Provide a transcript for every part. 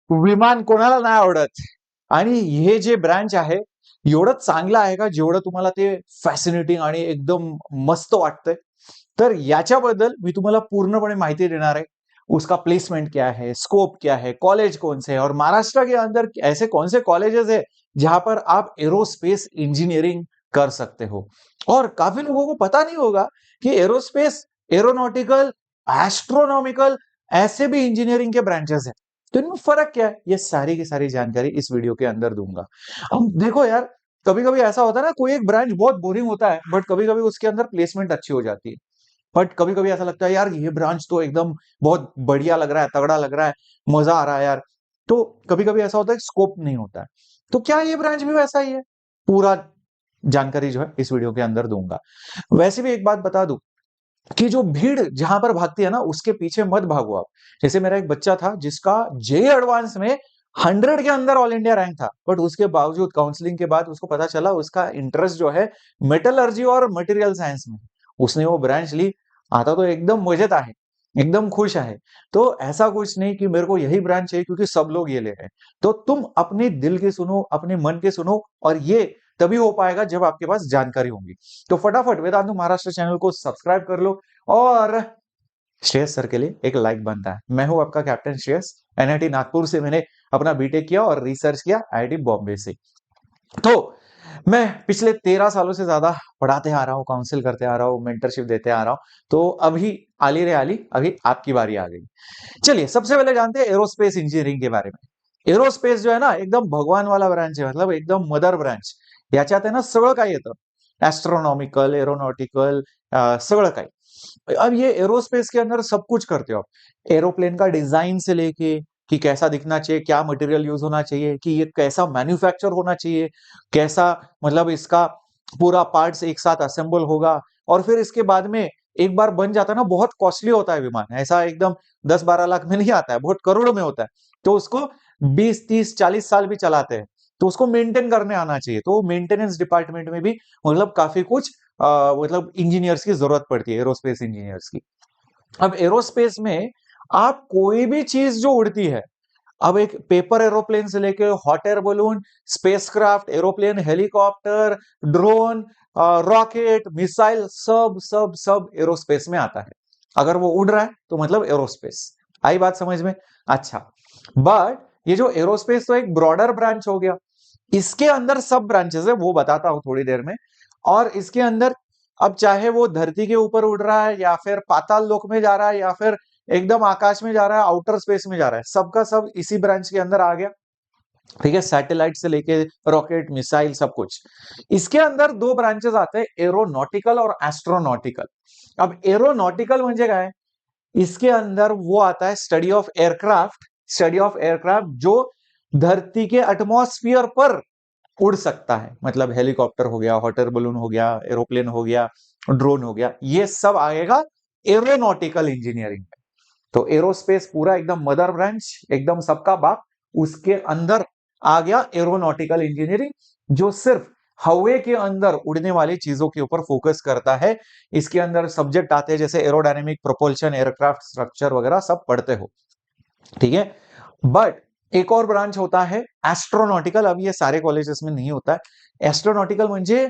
विमान कोणाला नाही आवडत. आणि हे जे ब्रांच आहे, एवढं चांगलं आहे का जेवढं तुम्हाला ते फॅसिनेटिंग आणि एकदम मस्त वाटतंय. तर याच्याबद्दल मी तुम्हाला पूर्णपणे माहिती देणार आहे. उसका प्लेसमेंट क्या है, स्कोप क्या है, कॉलेज कौन से है और महाराष्ट्र के अंदर ऐसे कौन से कॉलेजेस है जहां पर आप एरोस्पेस इंजीनियरिंग कर सकते हो। और काफी लोगों को पता नहीं होगा कि एरोस्पेस, एरोनॉटिकल, एस्ट्रोनॉमिकल ऐसे भी इंजीनियरिंग के ब्रांचेस हैं। तो इनमें फर्क क्या है, ये सारी की सारी जानकारी इस वीडियो के अंदर दूंगा। अब देखो यार, कभी कभी ऐसा होता है ना, कोई एक ब्रांच बहुत बोरिंग होता है बट कभी कभी उसके अंदर प्लेसमेंट अच्छी हो जाती है। बट कभी कभी ऐसा लगता है यार ये ब्रांच तो एकदम बहुत बढ़िया लग रहा है, तगड़ा लग रहा है, मजा आ रहा है यार। तो कभी कभी ऐसा होता है स्कोप नहीं होता है। तो क्या ये ब्रांच भी वैसा ही है? पूरा जानकारी जो है इस वीडियो के अंदर दूंगा। वैसे भी एक बात बता दूं कि जो भीड़ जहां पर भागती है ना, उसके पीछे मत भागो आप। जैसे मेरा एक बच्चा था जिसका जे एडवांस में 100 के अंदर ऑल इंडिया रैंक था, बट उसके बावजूद काउंसलिंग के बाद उसको पता चला उसका इंटरेस्ट जो है मेटलर्जी और मटेरियल साइंस में। उसने वो ब्रांच ली। आता तो एकदम मजेत आहे, एकदम खुश है। तो ऐसा कुछ नहीं कि मेरे को यही ब्रांच चाहिए क्योंकि सब लोग ये ले रहे हैं। तो तुम अपने दिल की सुनो, अपने मन के सुनो, और ये तभी हो पाएगा जब आपके पास जानकारी होगी। तो फटाफट वेदांतु महाराष्ट्र चैनल को सब्सक्राइब कर लो, और श्रेयस सर के लिए एक लाइक बनता है। मैं हूं आपका कैप्टन श्रेयस। एनआईटी नागपुर से मैंने अपना बीटेक किया और रिसर्च किया आईआईटी बॉम्बे से। तो मैं पिछले 13 सालों से ज्यादा पढ़ाते आ रहा हूँ, काउंसिल करते आ रहा हूँ, मेंटरशिप देते आ रहा हूँ। तो अभी आली रे आली, अभी आपकी बारी आ गई। चलिए सबसे पहले जानते हैं एरोस्पेस इंजीनियरिंग के बारे में। एरोस्पेस जो है ना, एकदम भगवान वाला ब्रांच है, मतलब एकदम मदर ब्रांच। याच्यात आहे ना सगळं काही येतं, एस्ट्रोनॉमिकल, एरोनॉटिकल, सगळं काही। अब ये एरोस्पेस के अंदर सब कुछ करते हो आप। एरोप्लेन का डिजाइन से लेके कि कैसा दिखना चाहिए, क्या मटेरियल यूज होना चाहिए, कि ये कैसा मैन्युफैक्चर होना चाहिए, कैसा मतलब इसका पूरा पार्ट्स एक साथ असेंबल होगा, और फिर इसके बाद में एक बार बन जाता है ना, बहुत कॉस्टली होता है विमान, ऐसा एकदम 10-12 लाख में नहीं आता है, बहुत करोड़ों में होता है। तो उसको 20-30-40 साल भी चलाते हैं। तो उसको मेंटेन करने आना चाहिए। तो मेंटेनेंस डिपार्टमेंट में भी मतलब काफी कुछ मतलब इंजीनियर्स की जरूरत पड़ती है, एरोस्पेस इंजीनियर्स की। अब एरोस्पेस में आप कोई भी चीज जो उड़ती है, अब एक पेपर एरोप्लेन से लेके hot air balloon, spacecraft, aeroplane, helicopter, drone, rocket, missile, सब सब सब एरोस्पेस में आता है। अगर वो उड़ रहा है तो मतलब एरोस्पेस। आई बात समझ में? अच्छा, बट ये जो एरोस्पेस तो एक ब्रॉडर ब्रांच हो गया। इसके अंदर सब ब्रांचेस है, वो बताता हूं थोड़ी देर में। और इसके अंदर अब चाहे वो धरती के ऊपर उड़ रहा है, या फिर पाताल लोक में जा रहा है, या फिर एकदम आकाश में जा रहा है, आउटर स्पेस में जा रहा है, सबका सब इसी ब्रांच के अंदर आ गया। ठीक है, सैटेलाइट से लेके रॉकेट, मिसाइल, सब कुछ। इसके अंदर दो ब्रांचेस आते हैं, एरोनॉटिकल और एस्ट्रोनॉटिकल। अब एरोनॉटिकल म्हणजे काय? इसके अंदर वो आता है study of aircraft. Study of aircraft जो धरती के एटमॉस्फियर पर उड़ सकता है, मतलब हेलीकॉप्टर हो गया, हॉट एयर बलून हो गया, एरोप्लेन हो गया, ड्रोन हो गया, ये सब आएगा एरोनॉटिकल इंजीनियरिंग में। तो एरोस्पेस पूरा एकदम मदर ब्रांच, एकदम सबका बाप। उसके अंदर आ गया एरोनॉटिकल इंजीनियरिंग, जो सिर्फ हवा के अंदर उड़ने वाली चीजों के ऊपर फोकस करता है। इसके अंदर सब्जेक्ट आते हैं जैसे एरोडायनेमिक, प्रोपल्शन, एयरक्राफ्ट स्ट्रक्चर वगैरह सब पढ़ते हो। ठीक है, बट एक और ब्रांच होता है एस्ट्रोनॉटिकल। अब ये सारे कॉलेजेस में नहीं होता है। एस्ट्रोनॉटिकल म्हणजे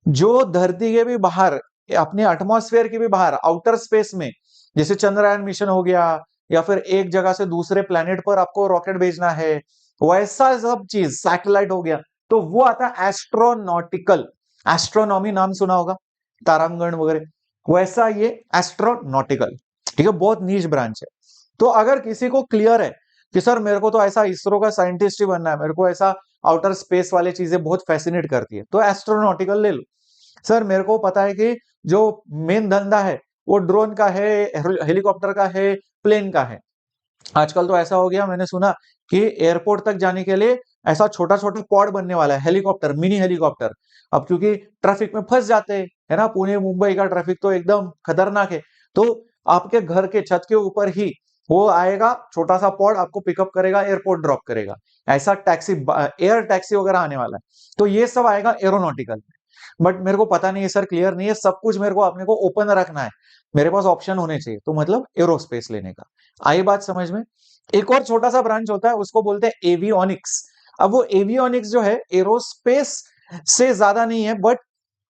जो धरती के भी बाहर, अपने एटमॉस्फेयर के भी बाहर, आउटर स्पेस में, जैसे चंद्रयान मिशन हो गया, या फिर एक जगह से दूसरे प्लेनेट पर आपको रॉकेट भेजना है, वैसा सब चीज, सैटेलाइट हो गया, तो वो आता है एस्ट्रोनॉटिकल। एस्ट्रोनॉमी नाम सुना होगा, तारांगण वगैरह, वैसा ये एस्ट्रोनॉटिकल। ठीक है, बहुत नीच ब्रांच है। तो अगर किसी को क्लियर है कि सर मेरे को तो ऐसा इसरो का साइंटिस्ट ही बनना है, मेरे को ऐसा आउटर स्पेस वाले चीजें बहुत फैसिनेट करती है, तो एस्ट्रोनॉटिकल ले लो। सर मेरे को पता है कि जो मेन धंधा है वो ड्रोन का है, हेलीकॉप्टर का है, प्लेन का है। आजकल तो ऐसा हो गया, मैंने सुना कि एयरपोर्ट तक जाने के लिए ऐसा छोटा छोटा पॉड बनने वाला है, हेलीकॉप्टर, मिनी हेलीकॉप्टर। अब क्योंकि ट्रैफिक में फंस जाते हैं, है ना, पुणे मुंबई का ट्रैफिक तो एकदम खतरनाक है। तो आपके घर के छत के ऊपर ही वो आएगा, छोटा सा पॉड आपको पिकअप करेगा, एयरपोर्ट ड्रॉप करेगा। ऐसा टैक्सी, एयर टैक्सी वगैरह आने वाला है। तो ये सब आएगा एरोनॉटिकल। बट मेरे को पता नहीं है सर, क्लियर नहीं है, सब कुछ मेरे को अपने को ओपन रखना है, मेरे पास ऑप्शन होने चाहिए, तो मतलब एरोस्पेस लेने का। आई बात समझ में? एक और छोटा सा ब्रांच होता है, उसको बोलते हैं एवियोनिक्स। अब वो एवियोनिक्स जो है एरोस्पेस से ज्यादा नहीं है, बट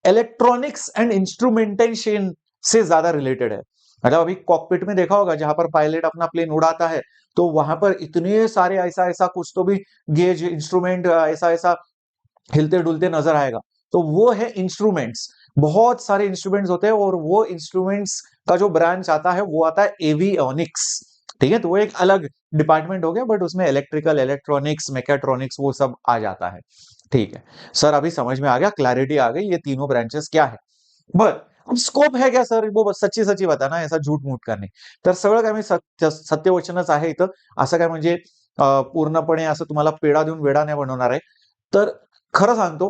इलेक्ट्रॉनिक्स एंड इंस्ट्रूमेंटेशन से ज्यादा रिलेटेड है। मतलब अभी कॉकपिट में देखा होगा, जहां पर पायलट अपना प्लेन उड़ाता है, तो वहां पर इतने सारे ऐसा ऐसा कुछ तो भी गेज इंस्ट्रूमेंट ऐसा ऐसा हिलते डुलते नजर आएगा, तो वो है इंस्ट्रूमेंट्स। बहुत सारे इंस्ट्रूमेंट्स होते हैं, और वो इंस्ट्रूमेंट्स का जो ब्रांच आता है वो आता है एवियोनिक्स। ठीक है, तो वो एक अलग डिपार्टमेंट हो गया, बट उसमें इलेक्ट्रिकल, इलेक्ट्रॉनिक्स, मैकेट्रॉनिक्स वो सब आ जाता है। ठीक है सर, अभी समझ में आ गया, क्लैरिटी आ गई, ये तीनों ब्रांचेस क्या है। बर अब स्कोप है क्या सर, वो सच्ची सच्ची बताना, ऐसा झूठ मूठ करणे. तर सगळं काय मी सत्यवचनच आहे इथं. असं काय म्हणजे पूर्णपणे असं तुम्हाला पेढा देऊन वेडा नाही बनवणार आहे. तर खरं सांगतो,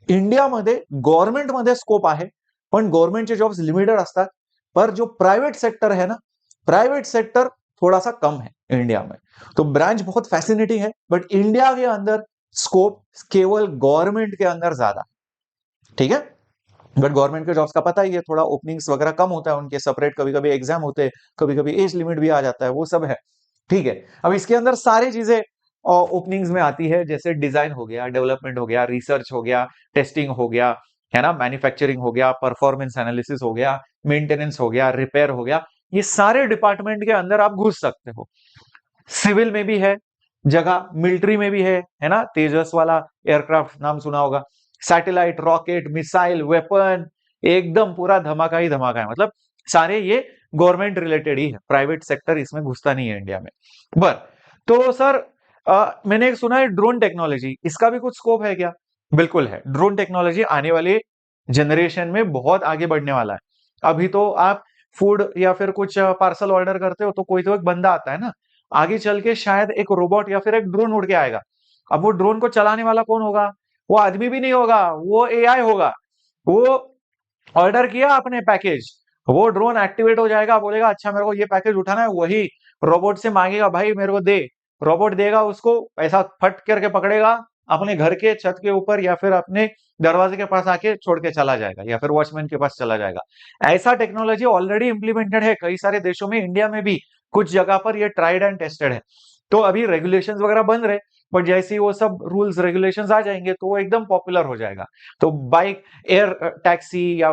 इंडियामध्ये गव्हर्नमेंटमध्ये स्कोप आहे, पण गव्हर्नमेंटचे जॉब्स लिमिटेड असतात. पर जो प्राइवेट सेक्टर है ना, प्राइवेट सेक्टर थोड़ा सा कम है इंडिया में. तो ब्रांच बहुत फैसिनेटिंग है, बट इंडिया के अंदर स्कोप केवल गवर्नमेंट के अंदर ज्यादा. ठीक है, बट गवर्नमेंट के जॉब्स का पता ही है, थोड़ा ओपनिंग्स वगैरह कम होता है उनके, सेपरेट कभी कभी एग्जाम होते हैं, कभी कभी एज लिमिट भी आ जाता है, वो सब है. ठीक है, अब इसके अंदर सारी चीजें ओपनिंग्स में आती है, जैसे डिजाइन हो गया, डेवलपमेंट हो गया, रिसर्च हो गया, टेस्टिंग हो गया, है ना, मैन्युफैक्चरिंग हो गया, परफॉर्मेंस एनालिसिस हो गया, मेंटेनेंस हो गया, रिपेयर हो गया. ये सारे डिपार्टमेंट के अंदर आप घुस सकते हो. सिविल में भी है जगह, मिलिट्री में भी है ना, तेजस वाला एयरक्राफ्ट नाम सुना होगा, सैटेलाइट, रॉकेट, मिसाइल, वेपन, एकदम पूरा धमाका ही धमाका है. मतलब सारे ये गवर्नमेंट रिलेटेड ही है, प्राइवेट सेक्टर इसमें घुसता नहीं है इंडिया में. बर तो सर मैंने एक सुना है ड्रोन टेक्नोलॉजी, इसका भी कुछ स्कोप है क्या? बिल्कुल है, ड्रोन टेक्नोलॉजी आने वाले जनरेशन में बहुत आगे बढ़ने वाला है. अभी तो आप फूड या फिर कुछ पार्सल ऑर्डर करते हो, तो कोई तो एक बंदा आता है ना, आगे चल के शायद एक रोबोट या फिर एक ड्रोन उड़ के आएगा. अब वो ड्रोन को चलाने वाला कौन होगा? वो आदमी भी नहीं होगा, वो एआई होगा. वो ऑर्डर किया आपने पैकेज, वो ड्रोन एक्टिवेट हो जाएगा, बोलेगा अच्छा मेरे को ये पैकेज उठाना है, वही रोबोट से मांगेगा भाई मेरे को दे, रोबोट देगा उसको, ऐसा फट करके पकड़ेगा, अपने घर के छत के ऊपर या फिर अपने दरवाजे के पास आके छोड़ के चला जाएगा, या फिर वॉचमैन के पास चला जाएगा. ऐसा टेक्नोलॉजी ऑलरेडी इंप्लीमेंटेड है कई सारे देशों में, इंडिया में भी कुछ जगह पर ये ट्राइड एंड टेस्टेड है. तो अभी रेगुलेशंस वगैरह बन रहे, बट जैसे ही वो सब रूल्स रेगुलेशंस आ जाएंगे तो वो एकदम पॉपुलर हो जाएगा. तो बाइक एयर टैक्सी या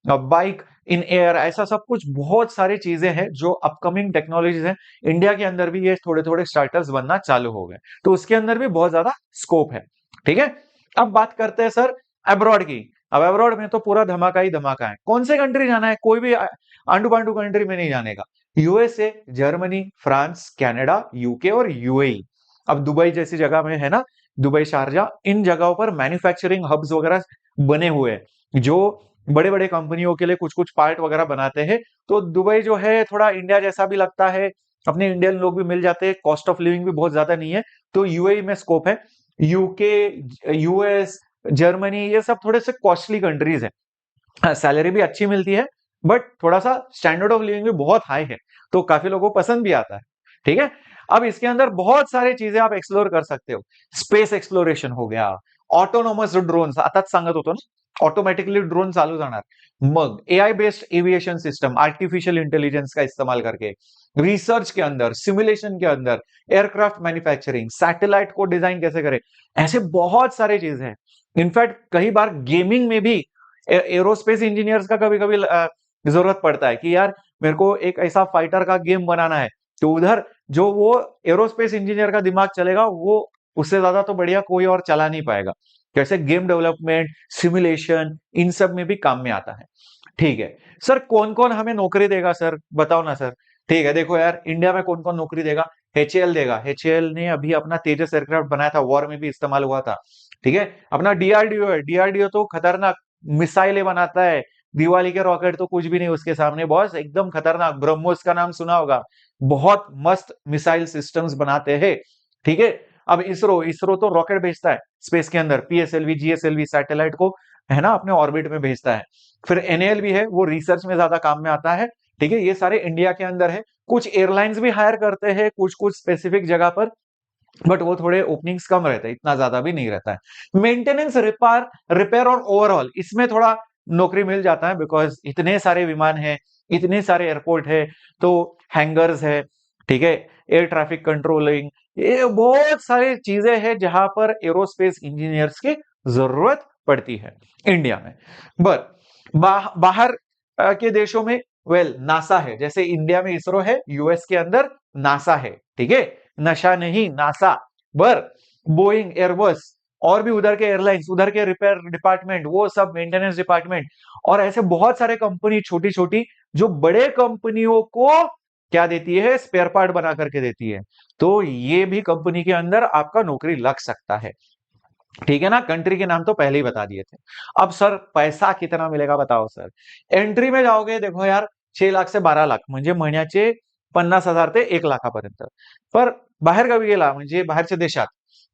बाइक इन एयर, ऐसा सब कुछ बहुत सारी चीजें हैं जो अपकमिंग टेक्नोलॉजीज हैं. इंडिया के अंदर भी ये थोड़े थोड़े स्टार्टअप्स बनना चालू हो गए, तो उसके अंदर भी बहुत ज्यादा स्कोप है. ठीक है, अब बात करते हैं सर अब्रॉड की. अब अब्रॉड में तो पूरा धमाका ही धमाका है. कौन से कंट्री जाना है? कोई भी आंडू पांडू कंट्री में नहीं जाने का. USA, Germany, France, Canada, UK और यूएई. अब दुबई जैसी जगह में है ना, दुबई, शारजा, इन जगहों पर मैन्युफैक्चरिंग हब्स वगैरह बने हुए हैं, जो बड़े बड़े कंपनियों के लिए कुछ कुछ पार्ट वगैरह बनाते हैं. तो दुबई जो है थोड़ा इंडिया जैसा भी लगता है, अपने इंडियन लोग भी मिल जाते हैं, कॉस्ट ऑफ लिविंग भी बहुत ज्यादा नहीं है, तो यूएई में स्कोप है. यूके, यूएस, जर्मनी, ये सब थोड़े से कॉस्टली कंट्रीज है, सैलरी भी अच्छी मिलती है, बट थोड़ा सा स्टैंडर्ड ऑफ लिविंग भी बहुत हाई है, तो काफी लोगों को पसंद भी आता है. ठीक है, अब इसके अंदर बहुत सारी चीजें आप एक्सप्लोर कर सकते हो. स्पेस एक्सप्लोरेशन हो गया, ऑटोनॉमस ड्रोन्स, आताच सांगत होतो ना, ऑटोमॅटिकली ड्रोन चालू जाणार. मग AI based aviation system, artificial intelligence का इस्तेमाल करके रिसर्च के अंदर, सिमुलेशन के अंदर, एयरक्राफ्ट मैन्युफैक्चरिंग, सैटेलाइट को डिजाइन कैसे करें, ऐसे बहुत सारे चीजें हैं. इनफैक्ट कई बार गेमिंग में भी एरोस्पेस इंजीनियर्स का कभी कभी जरूरत पड़ता है कि यार मेरे को एक ऐसा फाइटर का गेम बनाना है, तो उधर जो वो एरोस्पेस इंजीनियर का दिमाग चलेगा, वो उससे ज्यादा तो बढ़िया कोई और चला नहीं पाएगा. जैसे गेम डेवलपमेंट, सिमुलेशन, इन सब में भी काम में आता है. ठीक है सर, कौन कौन हमें नौकरी देगा सर, बताओ ना सर. ठीक है, देखो यार, इंडिया में कौन कौन नौकरी देगा? एचएएल देगा. एचएएल ने अभी अपना तेजस एयरक्राफ्ट बनाया था, वॉर में भी इस्तेमाल हुआ था. ठीक है, अपना डीआरडीओ है, डीआरडीओ तो खतरनाक मिसाइलें बनाता है. दिवाली के रॉकेट तो कुछ भी नहीं उसके सामने बॉस, एकदम खतरनाक. ब्रह्मोस का नाम सुना होगा, बहुत मस्त मिसाइल सिस्टम्स बनाते हैं. ठीक है, अब इसरो, इसरो तो रॉकेट भेजता है स्पेस के अंदर, पीएसएलवी, जीएसएलवी सैटेलाइट को, है ना, अपने ऑर्बिट में भेजता है. फिर एनएएल भी है, वो रिसर्च में ज्यादा काम में आता है. ठीक है, ये सारे इंडिया के अंदर है. कुछ एयरलाइंस भी हायर करते हैं कुछ कुछ स्पेसिफिक जगह पर, बट वो थोड़े ओपनिंग्स कम रहते हैं, इतना ज्यादा भी नहीं रहता है। मेंटेनेंस, रिपेयर और ओवरऑल इसमें थोड़ा नौकरी मिल जाता है, बिकॉज इतने सारे विमान हैं, इतने सारे एयरपोर्ट है, तो हैंगर्स है, ठीक है, एयर ट्रैफिक कंट्रोलिंग, ये बहुत सारी चीजें हैं जहां पर एरोस्पेस इंजीनियर्स की जरूरत पड़ती है इंडिया में। बट बाहर के देशों में नासा है, जैसे इंडिया में इसरो है, यूएस के अंदर नासा है, ठीक है, नशा नहीं नासा। बर बोइंग, एयरबस और भी उधर के एयरलाइंस, उधर के रिपेयर डिपार्टमेंट, वो सब मेंटेनेंस डिपार्टमेंट, और ऐसे बहुत सारे कंपनी छोटी छोटी जो बड़े कंपनियों को क्या देती है, स्पेयर पार्ट बना करके देती है। तो ये भी कंपनी के अंदर आपका नौकरी लग सकता है, ठीक है ना। कंट्री के नाम तो पहले ही बता दिए थे। अब सर पैसा कितना मिलेगा बताओ सर। एंट्री में जाओगे, देखो यार, 6 लाख से 12 लाख म्हणजे महिन्याचे 50,000 ते 1 लाखापर्यंत. पर बाहेर गावी गेला म्हणजे बाहेरच्या देशात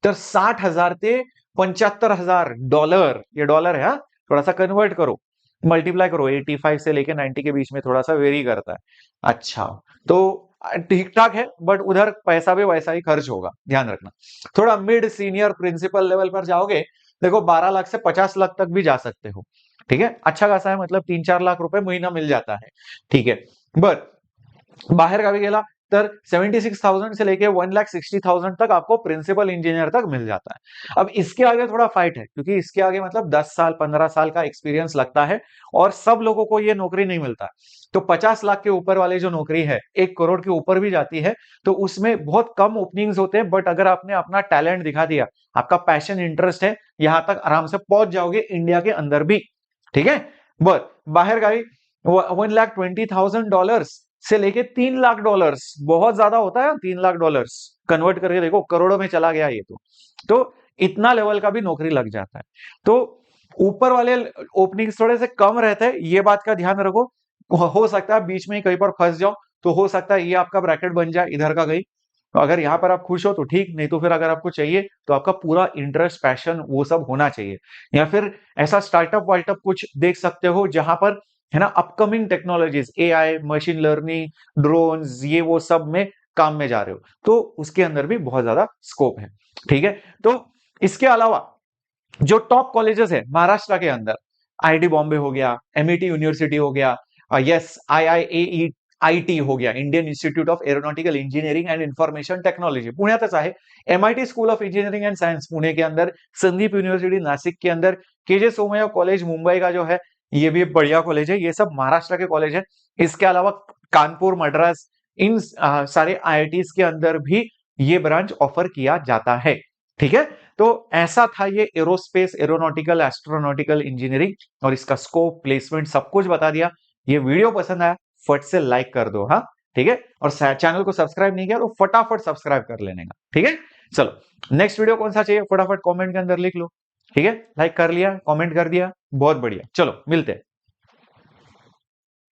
तर 60,000 ते 75,000 डॉलर, ये डॉलर है, हाँ, थोड़ा सा कन्वर्ट करो, मल्टीप्लाई करो, 85 से लेके 90 के बीच में थोड़ा सा वेरी करता है। अच्छा, तो ठीक ठाक है, बट उधर पैसा भी वैसा ही खर्च होगा, ध्यान रखना। थोड़ा मिड सीनियर प्रिंसिपल लेवल पर जाओगे, देखो 12 लाख से 50 लाख तक भी जा सकते हो, ठीक है, अच्छा खासा है, मतलब 3-4 लाख रुपए महीना मिल जाता है, ठीक है। बट बाहर गावी गेला तर 76,000 से लेके 1,60,000 तक आपको प्रिंसिपल इंजीनियर तक मिल जाता है। अब इसके आगे थोड़ा फाइट है, क्योंकि इसके आगे मतलब 10 साल 15 साल का एक्सपीरियंस लगता है, और सब लोगों को ये नौकरी नहीं मिलता। तो 50 लाख के ऊपर वाली जो नौकरी है, 1 करोड़ के ऊपर भी जाती है, तो उसमें बहुत कम ओपनिंग्स होते हैं। बट अगर आपने अपना टैलेंट दिखा दिया, आपका पैशन इंटरेस्ट है, यहां तक आराम से पहुंच जाओगे इंडिया के अंदर भी, ठीक है। बट बाहर गावी $1,20,000 से लेके $3 लाख, बहुत ज्यादा होता है $3 लाख, कन्वर्ट करके देखो, करोड़ों में चला गया ये तो इतना लेवल का भी नौकरी लग जाता है। तो ऊपर वाले ओपनिंग्स थोड़े से कम रहते हैं, ये बात का ध्यान रखो। हो सकता है बीच में ही कहीं पर फंस जाओ, तो हो सकता है ये आपका ब्रैकेट बन जाए इधर का कहीं। तो अगर यहाँ पर आप खुश हो तो ठीक, नहीं तो फिर अगर आपको चाहिए तो आपका पूरा इंटरेस्ट, पैशन वो सब होना चाहिए। या फिर ऐसा स्टार्टअप वार्टअप कुछ देख सकते हो जहां पर, है ना, upcoming technologies, AI, machine learning, drones, ये वो सब में काम में जा रहे हो, तो उसके अंदर भी बहुत ज्यादा स्कोप है, ठीक है। तो इसके अलावा जो टॉप कॉलेजेस है महाराष्ट्र के अंदर, आईआईटी बॉम्बे हो गया, एमईटी यूनिवर्सिटी हो गया, यस, आईआईएईटी हो गया, Indian institute of aeronautical engineering and information technology पुण्यातच आहे, MIT school of engineering and science Pune के अंदर, संदीप यूनिवर्सिटी नासिक के अंदर, केजे सोमैया कॉलेज मुंबई का जो है, ये भी एक बढ़िया कॉलेज है। ये सब महाराष्ट्र के कॉलेज है। इसके अलावा कानपुर, मद्रास, इन सारे आईआईटीज के अंदर भी ये ब्रांच ऑफर किया जाता है, ठीक है। तो ऐसा था ये एरोस्पेस, एरोनॉटिकल, एस्ट्रोनॉटिकल इंजीनियरिंग, और इसका स्कोप, प्लेसमेंट सब कुछ बता दिया। ये वीडियो पसंद आया, फट से लाइक कर दो, हाँ, ठीक है। और चैनल को सब्सक्राइब नहीं किया तो फटाफट सब्सक्राइब कर लेने का, ठीक है। चलो, नेक्स्ट वीडियो कौन सा चाहिए फटाफट कमेंट के अंदर लिख लो, ठीक है। लाइक कर लिया, कमेंट कर दिया, बहुत बढ़िया। चलो मिलते हैं।